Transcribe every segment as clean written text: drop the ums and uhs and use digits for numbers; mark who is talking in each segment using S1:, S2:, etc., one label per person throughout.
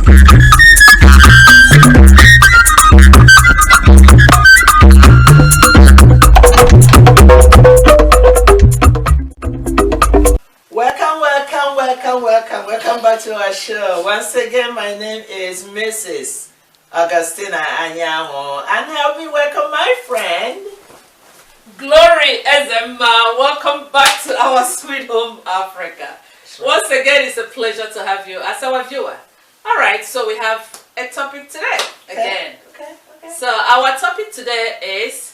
S1: Welcome back to our show. Once again, my name is Mrs. Augustina Anyamo, and help me welcome my friend
S2: Glory Ezema. Welcome back to our sweet home, Africa. Sure. Once again, it's a pleasure to have you as our viewer. All right, so we have a topic today again.
S1: Okay.
S2: So our topic today is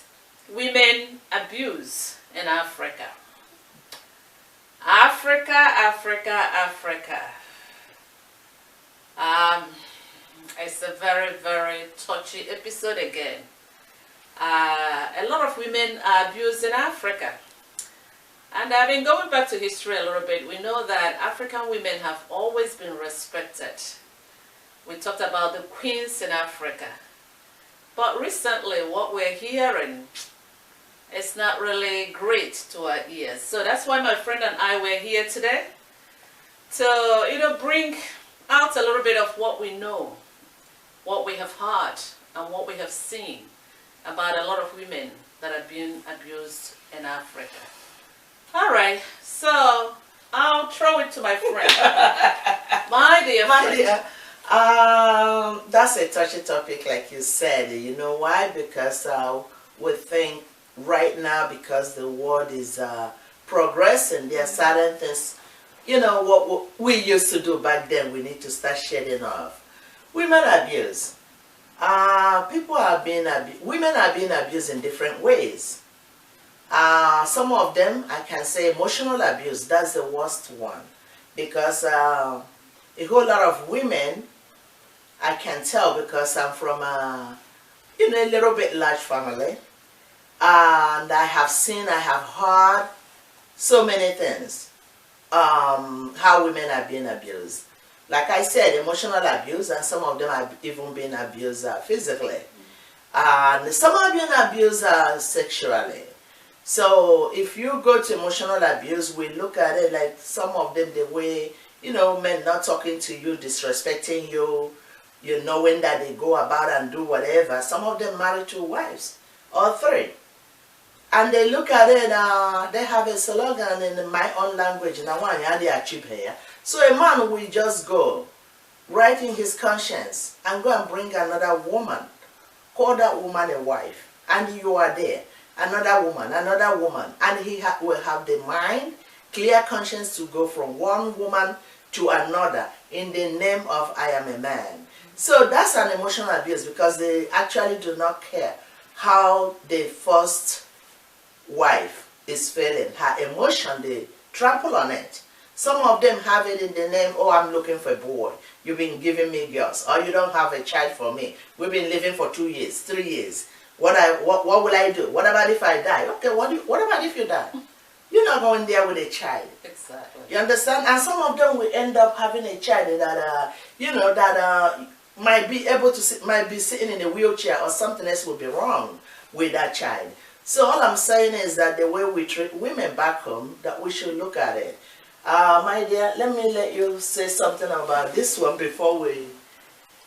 S2: women abuse in Africa. Africa. It's a very, very touchy episode again. A lot of women are abused in Africa. And I've been going back to history a little bit. We know that African women have always been respected. We talked about the queens in Africa. But recently, what we're hearing is not really great to our ears. So that's why my friend and I were here today to, bring out a little bit of what we know, what we have heard, and what we have seen about a lot of women that are being abused in Africa. All right, so I'll throw it to my friend. My dear friend.
S1: That's a touchy topic, like you said. You know why? Because we think right now, because the world is progressing, there are certain things, what we used to do back then, we need to start shedding off. Women abuse. Women are being abused in different ways. Some of them, I can say emotional abuse, that's the worst one. Because a whole lot of women, I can tell because I'm from a little bit large family. And I have heard so many things, how women are being abused. Like I said, emotional abuse, and some of them have even been abused physically. And some are being abused sexually. So if you go to emotional abuse, we look at it like some of them the way, men not talking to you, disrespecting you, knowing that they go about and do whatever. Some of them married 2 wives or 3. And they look at it, they have a slogan in my own language, so a man will just go, right in his conscience, and go and bring another woman, call that woman a wife, and you are there, another woman, and he will have the mind, clear conscience to go from one woman to another in the name of I am a man. So that's an emotional abuse because they actually do not care how the first wife is feeling, her emotion, they trample on it. Some of them have it in the name, oh, I'm looking for a boy, you've been giving me girls, or you don't have a child for me, we've been living for 2 years, 3 years, what will I do? What about if I die? Okay, what about if you die? You're not going there with a child.
S2: Exactly.
S1: You understand? And some of them will end up having a child that might be sitting in a wheelchair, or something else will be wrong with that child. So all I'm saying is that the way we treat women back home, that we should look at it. My dear, let you say something about this one before we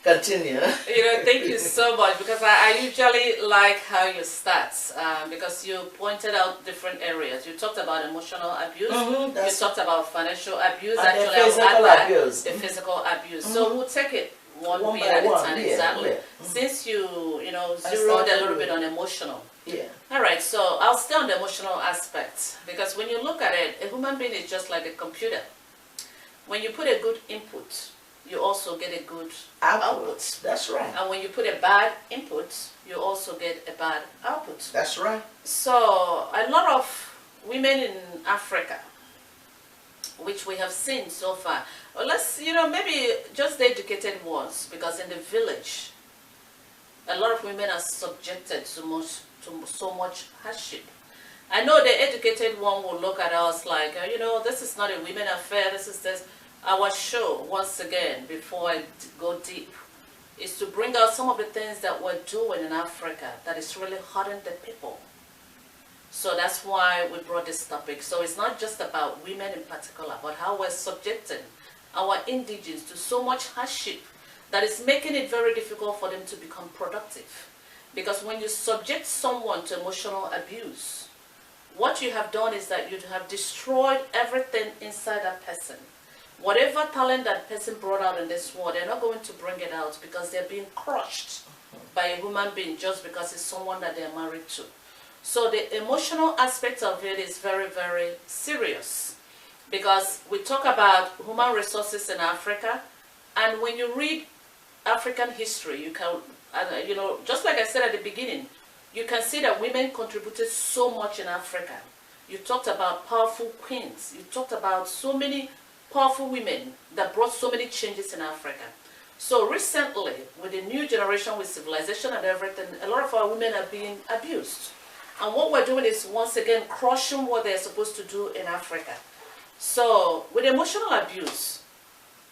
S1: continue.
S2: Thank you so much, because I usually like how you start, because you pointed out different areas. You talked about emotional abuse, you talked about financial abuse,
S1: and
S2: actually the physical abuse. So we'll take it one bit at a time, exactly. Yeah. Since you zeroed a little bit on emotional.
S1: Yeah.
S2: All right, so I'll stay on the emotional aspect, because when you look at it, a human being is just like a computer. When you put a good input, you also get a good output.
S1: That's right.
S2: And when you put a bad input, you also get a bad output.
S1: That's right.
S2: So a lot of women in Africa, which we have seen so far, well, let's, maybe just the educated ones, because in the village, a lot of women are subjected to so much hardship. I know the educated one will look at us like, this is not a women affair, this is this. Our show, once again, before I go deep, is to bring out some of the things that we're doing in Africa that is really hurting the people. So that's why we brought this topic. So it's not just about women in particular, but how we're subjecting our indigenes to so much hardship that is making it very difficult for them to become productive. Because when you subject someone to emotional abuse, what you have done is that you have destroyed everything inside that person. Whatever talent that person brought out in this world, they're not going to bring it out because they're being crushed by a human being just because it's someone that they're married to. So the emotional aspect of it is very, very serious, because we talk about human resources in Africa, and when you read African history, you can, you know, just like I said at the beginning, you can see that women contributed so much in Africa. You talked about powerful queens. You talked about so many powerful women that brought so many changes in Africa. So recently, with the new generation, with civilization and everything, a lot of our women are being abused. And what we're doing is, once again, crushing what they're supposed to do in Africa. So, with emotional abuse,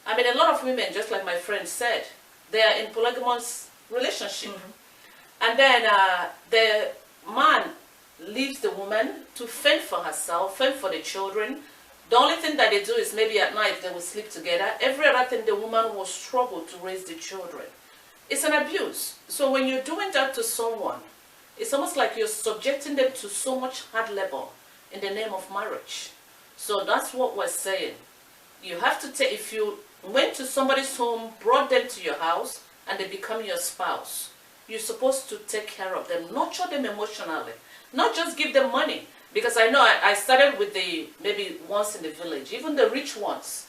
S2: I mean, a lot of women, just like my friend said, they are in polygamous relationship. And then the man leaves the woman to fend for herself, fend for the children. The only thing that they do is maybe at night they will sleep together. Every other thing, the woman will struggle to raise the children. It's an abuse. So when you're doing that to someone, it's almost like you're subjecting them to so much hard labor in the name of marriage. So that's what we're saying. You have to take, if you went to somebody's home, brought them to your house, and they become your spouse, you're supposed to take care of them, nurture them emotionally, not just give them money. Because I know I started with the maybe ones in the village, even the rich ones.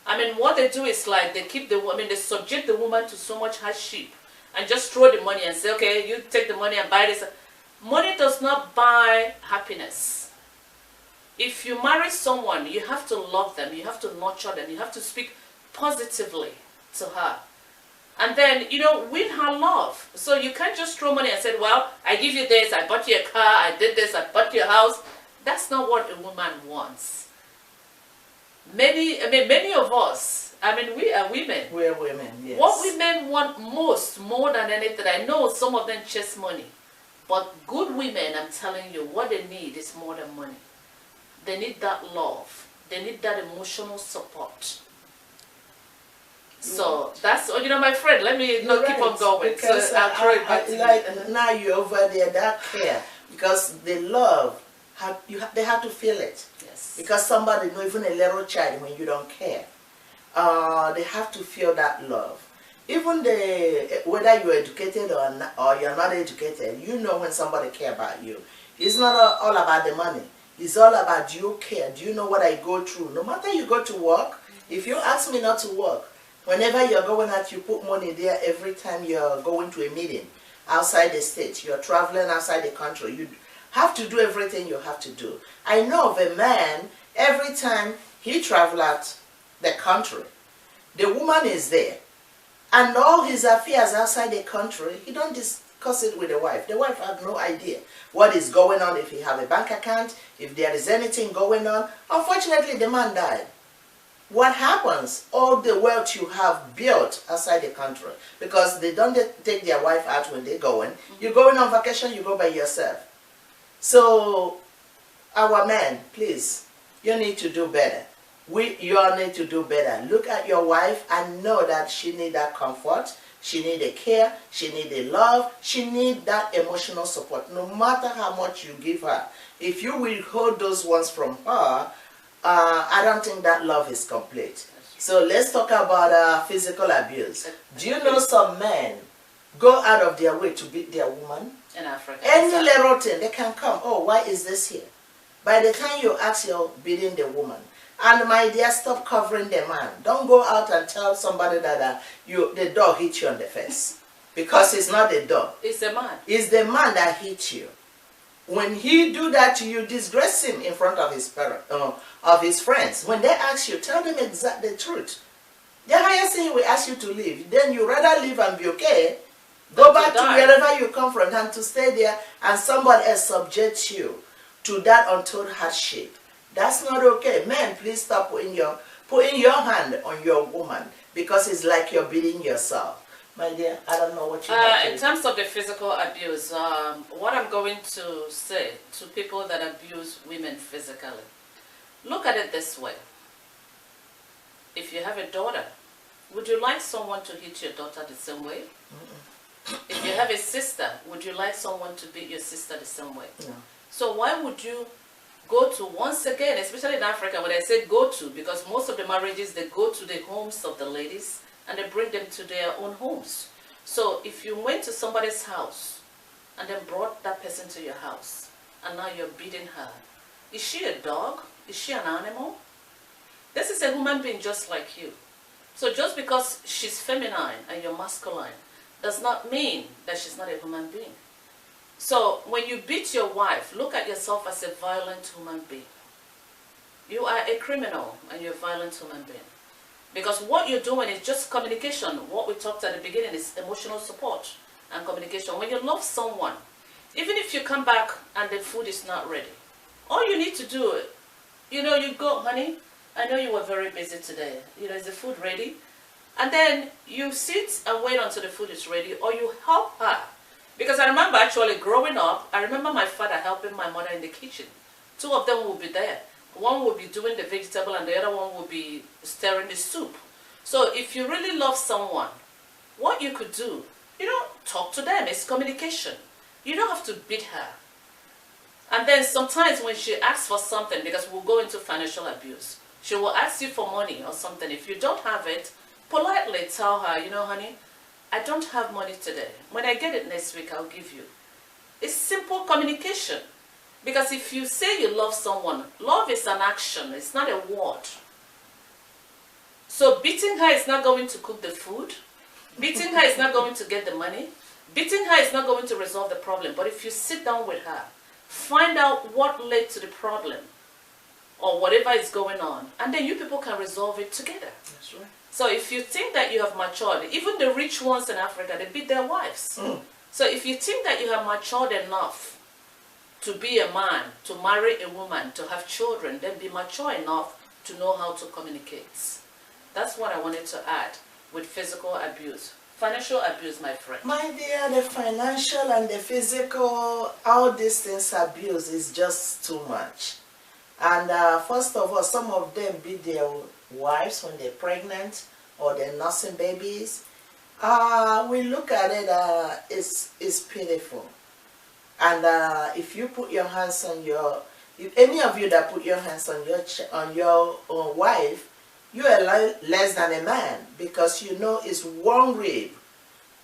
S2: I mean, what they do is like they keep they subject the woman to so much hardship and just throw the money and say, okay, you take the money and buy this. Money does not buy happiness. If you marry someone, you have to love them, you have to nurture them, you have to speak positively to her. And then, you know, win her love. So you can't just throw money and say, well, I give you this, I bought you a car, I did this, I bought you a house. That's not what a woman wants. Many of us, I mean, we are women.
S1: We are women, yes.
S2: What women want most, more than anything, I know some of them chase money. But good women, I'm telling you, what they need is more than money. They need that love. They need that emotional support. So that's, you know, my friend, let me not keep on going.
S1: Because
S2: so I'll throw it back to
S1: like now you're over there, that care, because the love, they have to feel it.
S2: Yes.
S1: Because somebody, even a little child, when you don't care, they have to feel that love. Even whether you're educated or you're not educated, you know when somebody cares about you. It's not all about the money. It's all about, do you care? Do you know what I go through? No matter you go to work, if you ask me not to work, whenever you're going out, you put money there every time you're going to a meeting outside the state, you're traveling outside the country, you have to do everything you have to do. I know of a man, every time he travels out the country, the woman is there. And all his affairs outside the country, he don't discuss it with the wife. The wife has no idea what is going on, if he have a bank account, if there is anything going on. Unfortunately, the man died. What happens? All the wealth you have built outside the country, because they don't take their wife out when they're going. You're going on vacation, you go by yourself. So, our men, please, you need to do better. You all need to do better. Look at your wife and know that she needs that comfort, she needs a care, she needs a love, she needs that emotional support. No matter how much you give her, if you withhold those ones from her, I don't think that love is complete. So let's talk about physical abuse. Do you know some men go out of their way to beat their woman?
S2: In Africa.
S1: Any little thing, they can come. Oh, why is this here? By the time you ask, you're beating the woman. And my dear, stop covering the man. Don't go out and tell somebody that the dog hit you on the face. Because it's not the dog.
S2: It's the man.
S1: It's the man that hit you. When he do that to you, disgrace him in front of his of his friends. When they ask you, tell them exactly the truth. The highest thing we ask you to leave. Then you rather leave and be okay. Go back to wherever you come from than to stay there and somebody else subjects you to that untold hardship. That's not okay. Men, please stop putting your hand on your woman, because it's like you're beating yourself. My dear, I don't know what you have to
S2: in terms of the physical abuse, what I'm going to say to people that abuse women physically, look at it this way. If you have a daughter would you like someone to hit your daughter the same way? If you have a sister, would you like someone to beat your sister the same way?
S1: No.
S2: So why would you go to, once again, especially in Africa, when I say go to, because most of the marriages, they go to the homes of the ladies and they bring them to their own homes. So if you went to somebody's house and then brought that person to your house and now you're beating her, is she a dog? Is she an animal? This is a human being just like you. So just because she's feminine and you're masculine does not mean that she's not a human being. So when you beat your wife, look at yourself as a violent human being. You are a criminal and you're a violent human being. Because what you're doing is just communication. What we talked at the beginning is emotional support and communication. When you love someone, even if you come back and the food is not ready, all you need to do, you go, honey, I know you were very busy today. Is the food ready? And then you sit and wait until the food is ready, or you help her. Because I remember actually growing up, I remember my father helping my mother in the kitchen. Two of them will be there. One will be doing the vegetable and the other one will be stirring the soup. So if you really love someone, what you could do, talk to them. It's communication. You don't have to beat her. And then sometimes when she asks for something, because we'll go into financial abuse, she will ask you for money or something. If you don't have it, politely tell her, honey, I don't have money today. When I get it next week, I'll give you. It's simple communication. Because if you say you love someone, love is an action. It's not a word. So beating her is not going to cook the food. Beating her is not going to get the money. Beating her is not going to resolve the problem. But if you sit down with her, find out what led to the problem or whatever is going on, and then you people can resolve it together.
S1: That's right.
S2: So if you think that you have matured, even the rich ones in Africa, they beat their wives. So if you think that you have matured enough to be a man, to marry a woman, to have children, then be mature enough to know how to communicate. That's what I wanted to add with physical abuse. Financial abuse, my friend.
S1: My dear, the financial and the physical, all these things abuse is just too much. And first of all, some of them beat their wives when they're pregnant or they're nursing babies. We look at it, it's pitiful. And if you put your hands on if any of you that put your hands on your wife, you are less than a man, because it's one rib.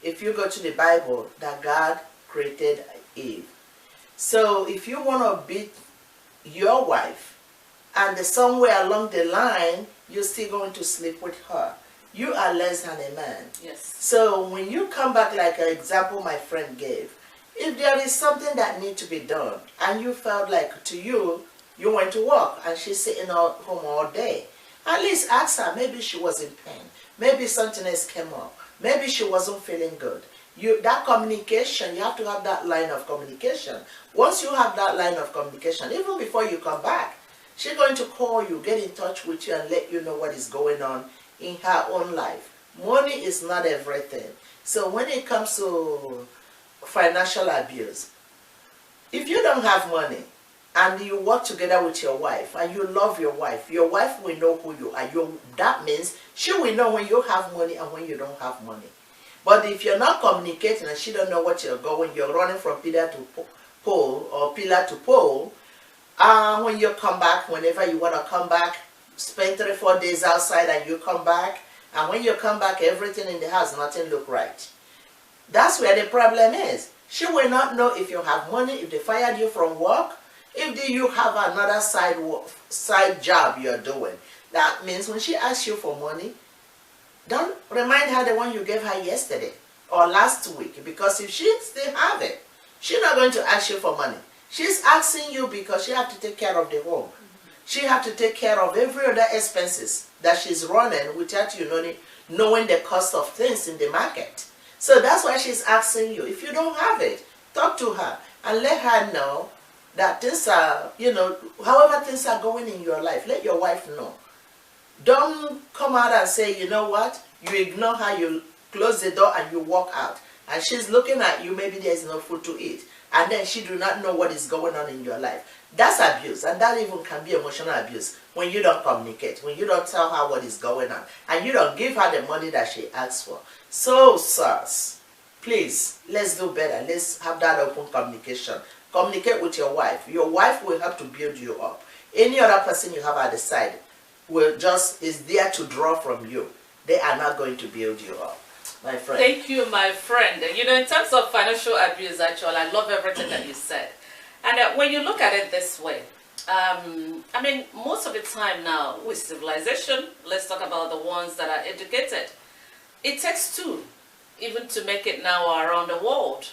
S1: If you go to the Bible, that God created Eve. So if you want to beat your wife, and somewhere along the line, you're still going to sleep with her, you are less than a man.
S2: Yes.
S1: So when you come back, like an example my friend gave, if there is something that needs to be done, and you felt like you went to work, and she's sitting at home all day, at least ask her. Maybe she was in pain. Maybe something else came up. Maybe she wasn't feeling good. That communication, you have to have that line of communication. Once you have that line of communication, even before you come back, she's going to call you, get in touch with you, and let you know what is going on in her own life. Money is not everything. So when it comes to financial abuse, if you don't have money and you work together with your wife and you love your wife will know who you are. That means she will know when you have money and when you don't have money. But if you're not communicating and she don't know what you're running from pillar to pole or pillar to pole, when you come back, whenever you want to come back, spend 3-4 days outside and you come back, and when you come back, everything in the house, nothing look right. That's where the problem is. She will not know if you have money, if they fired you from work, if you have another side job you're doing. That means when she asks you for money, don't remind her the one you gave her yesterday or last week, because if she still have it, she's not going to ask you for money. She's asking you because she have to take care of the home. She have to take care of every other expenses that she's running without you knowing the cost of things in the market. So that's why she's asking you. If you don't have it, talk to her and let her know that things are, however things are going in your life, let your wife know. Don't come out and say, you know what, you ignore her, you close the door and you walk out. And she's looking at you, maybe there's no food to eat. and then she do not know what is going on in your life. That's abuse, and that even can be emotional abuse when you don't communicate, when you don't tell her what is going on, and you don't give her the money that she asks for. So, sirs, please, let's do better. Let's have that open communication. Communicate with your wife. Your wife will help to build you up. Any other person you have at the side is there to draw from you. They are not going to build you up, my friend.
S2: Thank you, my friend. You know, in terms of financial abuse, actually, I love everything that you said. And when you look at it this way, I mean, most of the time now with civilization, let's talk about the ones that are educated. It takes two, even to make it now around the world.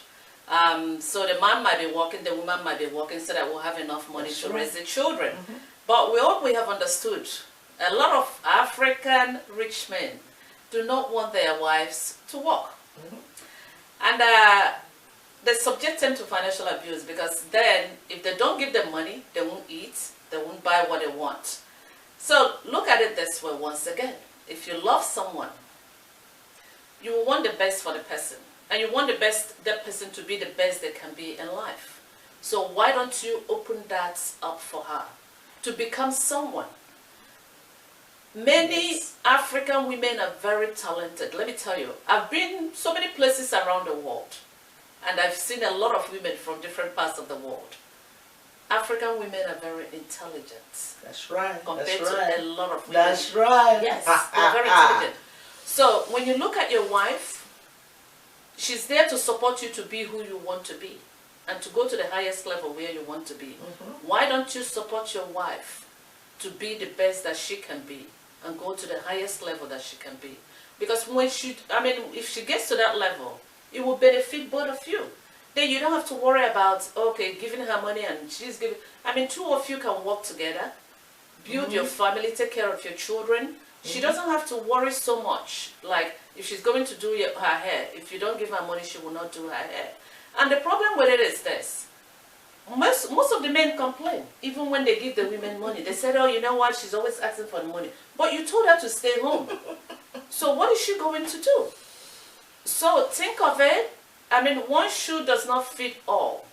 S2: So the man might be working, the woman might be working, so that we'll have enough money to raise the children. But we have understood, a lot of African rich men do not want their wives to work. And they subject them to financial abuse, because then if they don't give them money, they won't eat, they won't buy what they want. So look at it this way once again. If you love someone, you want the best for the person, and you want that person to be the best they can be in life. So why don't you open that up for her to become someone? Many African women are very talented. Let me tell you, I've been so many places around the world, and I've seen a lot of women from different parts of the world. African women are very intelligent.
S1: That's right.
S2: Compared
S1: That's right.
S2: to a lot of women.
S1: That's right.
S2: Yes, they're very intelligent. So when you look at your wife, she's there to support you to be who you want to be and to go to the highest level where you want to be. Why don't you support your wife to be the best that she can be and go to the highest level that she can be? Because when if she gets to that level, it will benefit both of you. Then you don't have to worry about, okay, giving her money and she's giving. Two of you can work together, build your family, take care of your children. She doesn't have to worry so much. Like, if she's going to do her hair, if you don't give her money, she will not do her hair. And the problem with it is this. Most of the men complain, even when they give the women money. They said, oh, you know what, she's always asking for the money. But you told her to stay home. So what is she going to do? So think of it. One shoe does not fit all.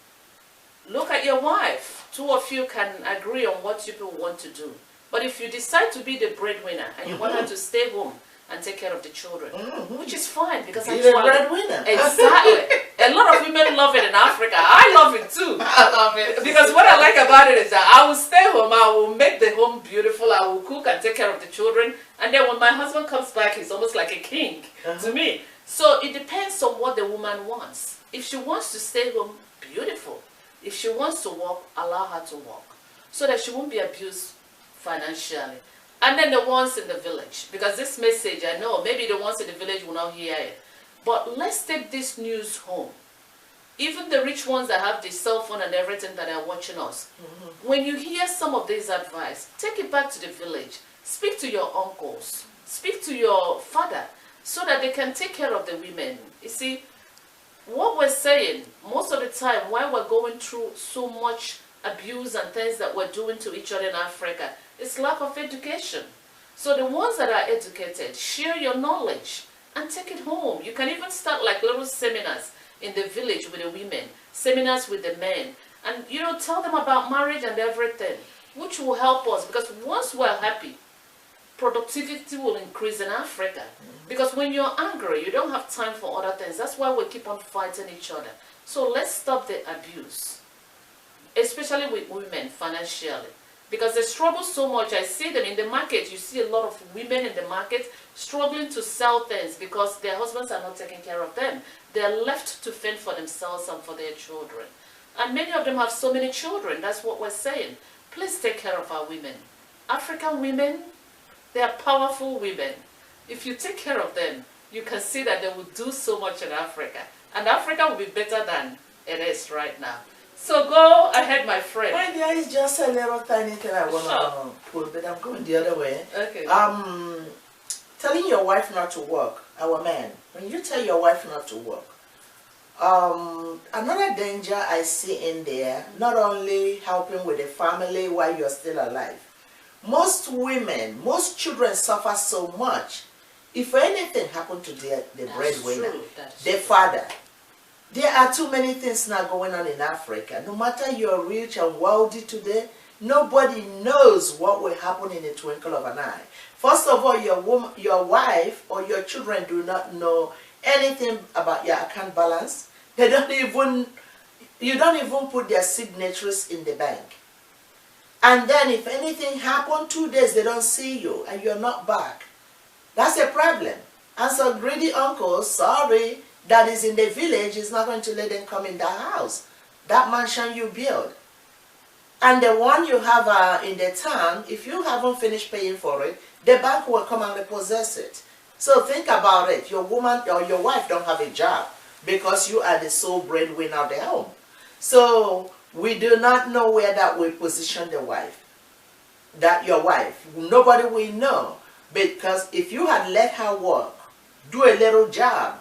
S2: Look at your wife. Two of you can agree on what you want to do. But if you decide to be the breadwinner and you want her to stay home and take care of the children, which is fine, because
S1: you're the breadwinner.
S2: Exactly. A lot of women love it in Africa. I love it too.
S1: I love it.
S2: Because what I like about it is that I will stay home, I will make the home beautiful, I will cook and take care of the children, and then when my husband comes back, he's almost like a king to me. So it depends on what the woman wants. If she wants to stay home, beautiful. If she wants to work, allow her to work, so that she won't be abused financially. And then the ones in the village, because this message, I know maybe the ones in the village will not hear it, but let's take this news home. Even the rich ones that have the cell phone and everything that are watching us, when you hear some of this advice, take it back to the village. Speak to your uncles, speak to your father, so that they can take care of the women. You see, what we're saying, most of the time, while we're going through so much abuse and things that we're doing to each other in Africa, it's lack of education. So the ones that are educated, share your knowledge and take it home. You can even start like little seminars in the village with the women, seminars with the men, and tell them about marriage and everything, which will help us, because once we're happy, productivity will increase in Africa. Because when you're angry, you don't have time for other things. That's why we keep on fighting each other. So let's stop the abuse, especially with women financially. Because they struggle so much. I see them in the market. You see a lot of women in the market struggling to sell things because their husbands are not taking care of them. They're left to fend for themselves and for their children. And many of them have so many children. That's what we're saying. Please take care of our women. African women, they are powerful women. If you take care of them, you can see that they will do so much in Africa. And Africa will be better than it is right now. So go ahead, my friend.
S1: Right, there is just a little tiny thing I want to pull, but I'm going the other way.
S2: Okay.
S1: Telling your wife not to work, our man, when you tell your wife not to work, another danger I see in there, not only helping with the family while you're still alive, most women, most children suffer so much. If anything happened to the breadwinner, the father, There are too many things now going on in Africa. No matter you're rich and wealthy today, nobody knows what will happen in a twinkle of an eye. First of all, your wife or your children do not know anything about your account balance. You don't even put their signatures in the bank. And then if anything happens, 2 days they don't see you and you're not back. That's a problem. And so greedy uncle, sorry, that is in the village is not going to let them come in that house, that mansion you build. And the one you have in the town, if you haven't finished paying for it, the bank will come and repossess it. So think about it. Your woman or your wife don't have a job because you are the sole breadwinner of the home. So we do not know where that will position the wife. That your wife, nobody will know. Because if you had let her work, do a little job,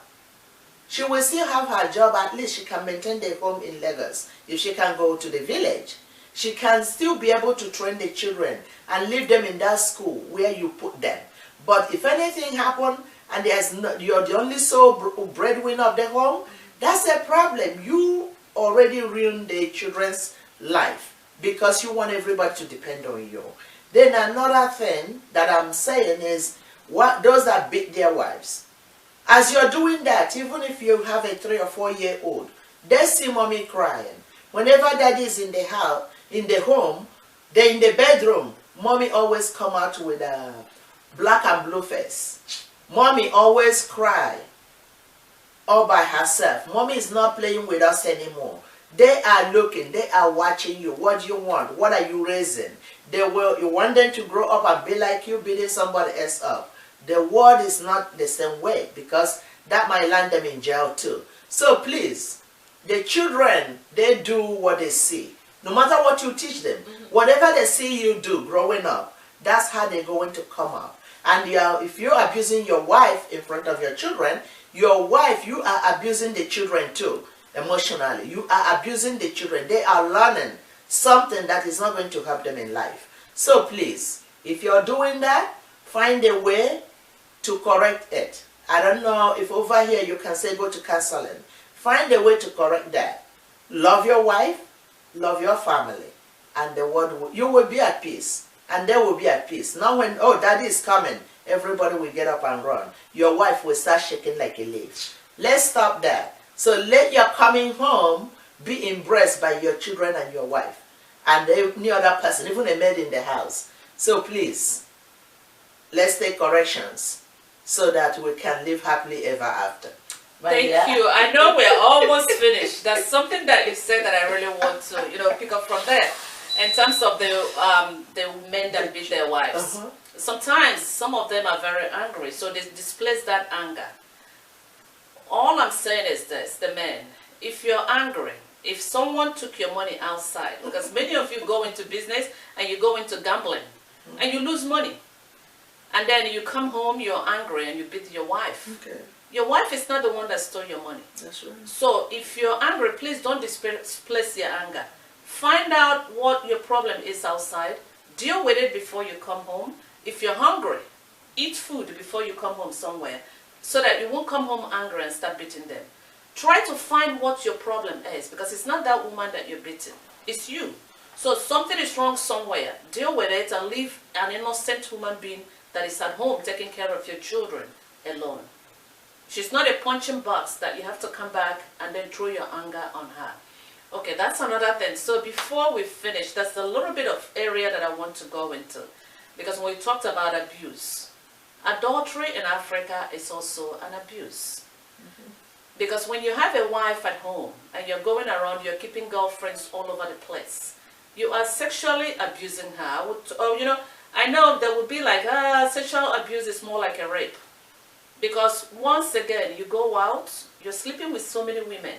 S1: she will still have her job. At least she can maintain the home in Lagos. If she can go to the village, she can still be able to train the children and leave them in that school where you put them. But if anything happens and you're the only sole breadwinner of the home, that's a problem. You already ruined the children's life because you want everybody to depend on you. Then another thing that I'm saying is those that beat their wives. As you're doing that, even if you have a 3 or 4 year old, they see mommy crying. Whenever daddy is in the house, in the home, they're in the bedroom, mommy always come out with a black and blue face. Mommy always cry all by herself. Mommy is not playing with us anymore. They are looking, they are watching you. What do you want? What are you raising? You want them to grow up and be like you, beating somebody else up. The world is not the same way because that might land them in jail too. So please, the children, they do what they see. No matter what you teach them, whatever they see you do growing up, that's how they're going to come up. And if you're abusing your wife in front of your children, your wife, you are abusing the children too, emotionally. You are abusing the children. They are learning something that is not going to help them in life. So please, if you're doing that, find a way to correct it. I don't know if over here you can say go to counseling. Find a way to correct that. Love your wife, love your family, and the world you will be at peace, and they will be at peace. Now when, oh, daddy is coming, everybody will get up and run. Your wife will start shaking like a leaf. Let's stop that. So let your coming home be embraced by your children and your wife, and any other person, even a maid in the house. So please, let's take corrections so that we can live happily ever after.
S2: Thank you. I know we're almost finished. That's something that you said that I really want to, pick up from there. In terms of the men that beat their wives. Sometimes some of them are very angry, so they display that anger. All I'm saying is this, the men, if you're angry, if someone took your money outside, because many of you go into business and you go into gambling and you lose money. And then you come home, you're angry and you beat your wife. Okay. Your wife is not the one that stole your money. That's right. So if you're angry, please don't displace your anger. Find out what your problem is outside. Deal with it before you come home. If you're hungry, eat food before you come home somewhere so that you won't come home angry and start beating them. Try to find what your problem is because it's not that woman that you're beating. It's you. So something is wrong somewhere. Deal with it and leave an innocent human being that is at home taking care of your children alone. She's not a punching box that you have to come back and then throw your anger on her. Okay, that's another thing. So before we finish, there's a little bit of area that I want to go into. Because when we talked about abuse, adultery in Africa is also an abuse. Because when you have a wife at home and you're going around, you're keeping girlfriends all over the place, you are sexually abusing her. I know there would be like, sexual abuse is more like a rape. Because once again, you go out, you're sleeping with so many women,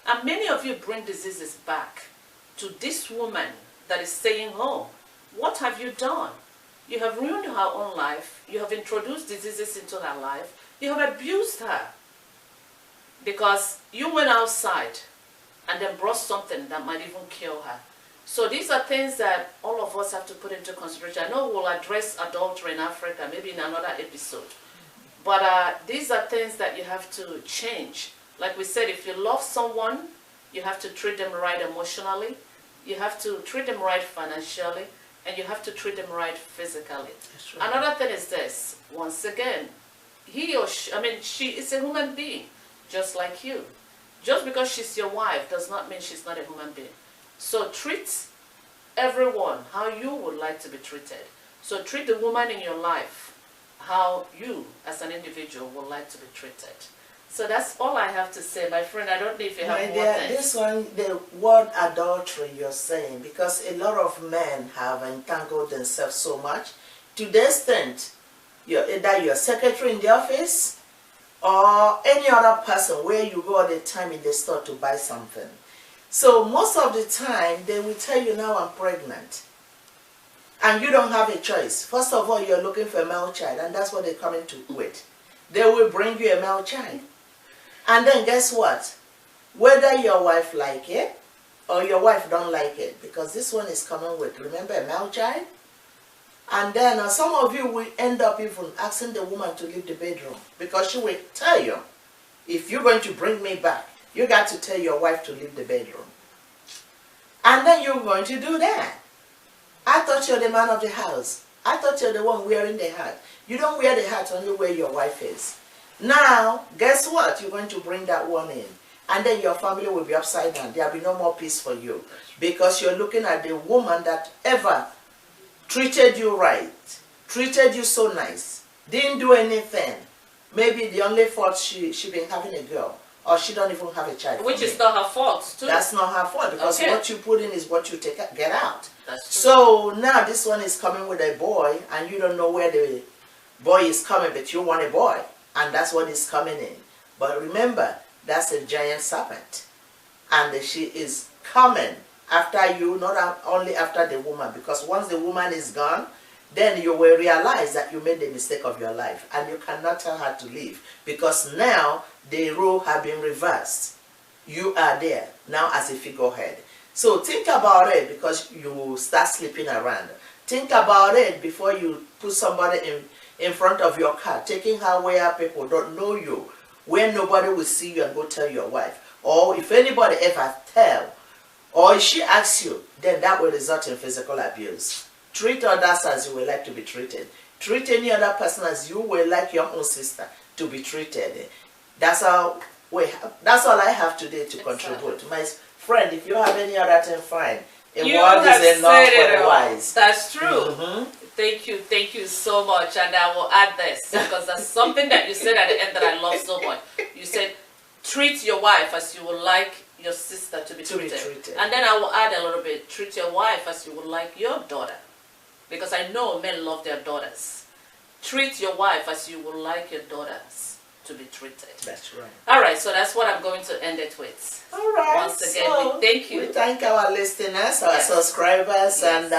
S2: and many of you bring diseases back to this woman that is staying home. What have you done? You have ruined her own life. You have introduced diseases into her life. You have abused her. Because you went outside and then brought something that might even kill her. So these are things that all of us have to put into consideration. I know we'll address adultery in Africa, maybe in another episode. But these are things that you have to change. Like we said, if you love someone, you have to treat them right emotionally, you have to treat them right financially, and you have to treat them right physically. Right. Another thing is this, once again, he or she, she is a human being, just like you. Just because she's your wife does not mean she's not a human being. So treat everyone how you would like to be treated. So treat the woman in your life how you, as an individual, would like to be treated. So that's all I have to say, my friend. I don't know if you have more things.
S1: This one, the word adultery you're saying, because a lot of men have entangled themselves so much to the extent either you're secretary in the office or any other person where you go all the time in the store to buy something. So most of the time, they will tell you, now I'm pregnant. And you don't have a choice. First of all, you're looking for a male child, and that's what they're coming to with. They will bring you a male child. And then guess what? Whether your wife like it or your wife don't like it, because this one is coming with, remember, a male child? And then some of you will end up even asking the woman to leave the bedroom, because she will tell you, if you're going to bring me back, you got to tell your wife to leave the bedroom. And then you're going to do that. I thought you're the man of the house. I thought you're the one wearing the hat. You don't wear the hat only where your wife is. Now, guess what? You're going to bring that one in. And then your family will be upside down. There'll be no more peace for you. Because you're looking at the woman that ever treated you right, treated you so nice, didn't do anything. Maybe the only fault she been having a girl. Or she don't even have a child.
S2: Which is not her fault, too.
S1: That's not her fault, because what you put in is what you get out.
S2: That's true.
S1: So now this one is coming with a boy, and you don't know where the boy is coming, but you want a boy, and that's what is coming in. But remember, that's a giant serpent, and she is coming after you, not only after the woman, because once the woman is gone, then you will realize that you made the mistake of your life, and you cannot tell her to leave, because now the role has been reversed. You are there now as a figurehead. So think about it, because you will start sleeping around. Think about it before you put somebody in front of your car, taking her where people don't know you, where nobody will see you, and go tell your wife. Or if anybody ever tell, or if she asks you, then that will result in physical abuse. Treat others as you would like to be treated. Treat any other person as you would like your own sister to be treated. That's all I have today to contribute. My friend, if you have any other thing, fine. A word is enough for the wise.
S2: That's true. Thank you so much. And I will add this, because that's something that you said at the end that I love so much. You said, treat your wife as you would like your sister to be treated. And then I will add a little bit, treat your wife as you would like your daughter. Because I know men love their daughters. Treat your wife as you would like your daughters to be treated.
S1: That's right.
S2: All right, so that's what I'm going to end it with.
S1: All right.
S2: Once again, we thank you.
S1: We thank our listeners, our subscribers, and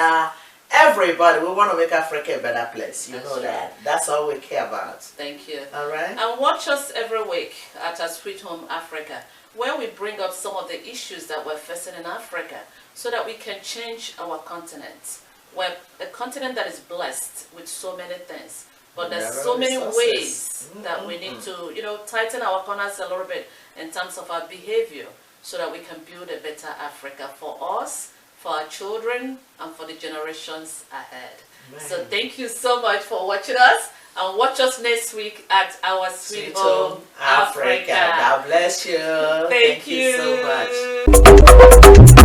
S1: everybody. We want to make Africa a better place. You know that. That's all we care about.
S2: Thank you.
S1: All right.
S2: And watch us every week at our Sweet Home Africa, where we bring up some of the issues that we're facing in Africa, so that we can change our continent. We're a continent that is blessed with so many things, but there's so many ways that we need to, tighten our corners a little bit in terms of our behavior, so that we can build a better Africa for us, for our children, and for the generations ahead. Man. So thank you so much for watching us, and watch us next week at our Sweet Home Africa.
S1: God bless you.
S2: Thank
S1: you so much.